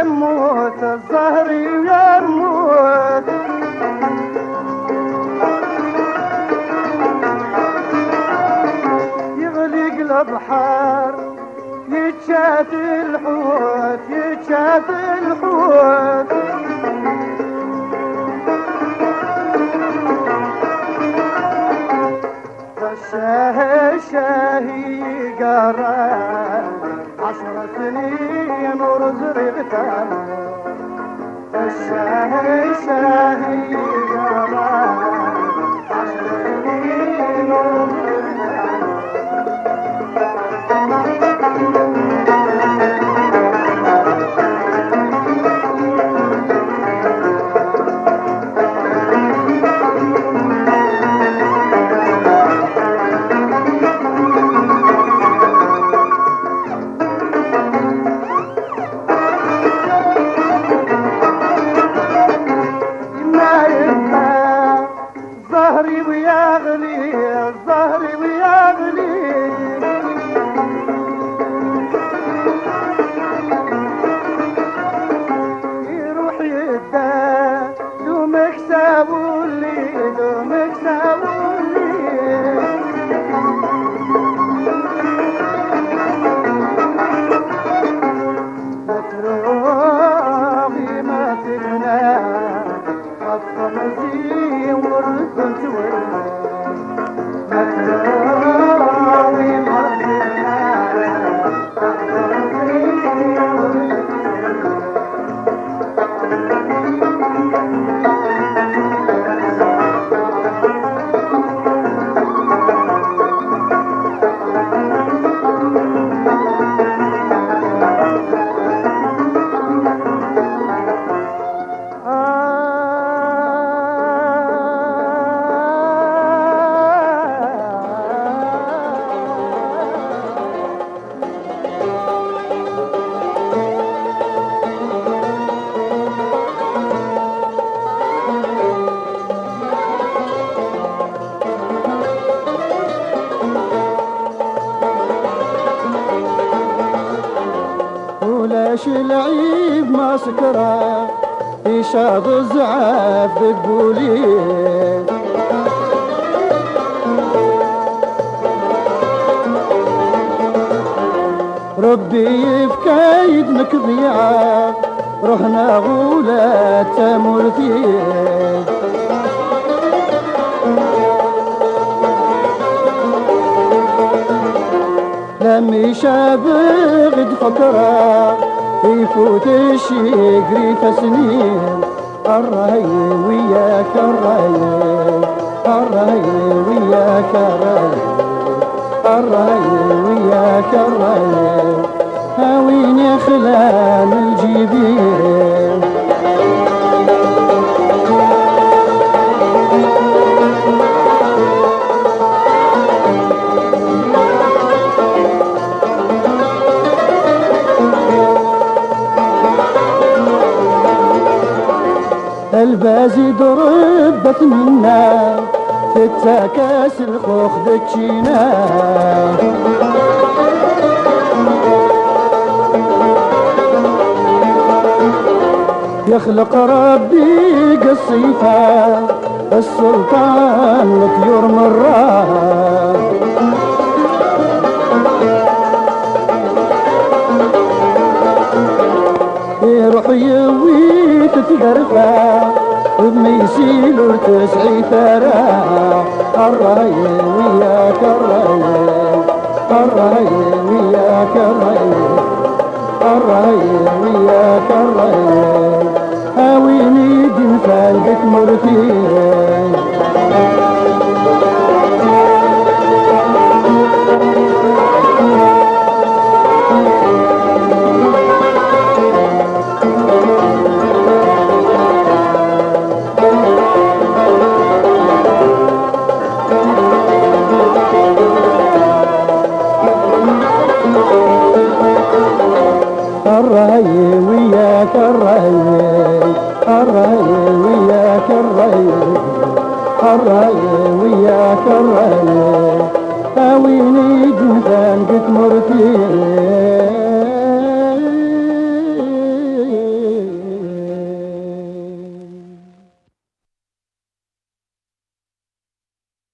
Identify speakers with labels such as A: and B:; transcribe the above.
A: يموت الزهر يموت يغلق البحر يتشات الحوت يتشات الحوت الشاهي قرا 10 سنين ورزقته الشاهي قرا 10 سنين ورزقته الظهري ويغلي الظهري ويغلي يروح يداه لو مكسبوا لي لو مكسبوا لي متروغي ما تغنى الطمزي ورثت ولي متروغي ما تغنى الطمزي ورثت ولاش العيب ما سكره يشاط الزعاف بقبولي ربي يفكايد مكضيعه رحنا غولا تمر فيه لمي شابغ فكره يفوت الشيقري فسنين الرهي وياك الرهي الرهي وياك الرهي الرهي وياك الرهي هاويني خلال الجبين البازي ضربت منا في التكاس الخوخ دتشينا يخلق ربي قصيفة السلطان طيور مرة يروح يوي تتقرفه بميسيل ورتسعي ثرى الراي وياك الراي الراي وياك الراي الراي وياك الراي هاويني دين فالك مرتين الراي وياك الراي الراي وياك الراي الراي وياك الراي هاويني جنفان قد مرتين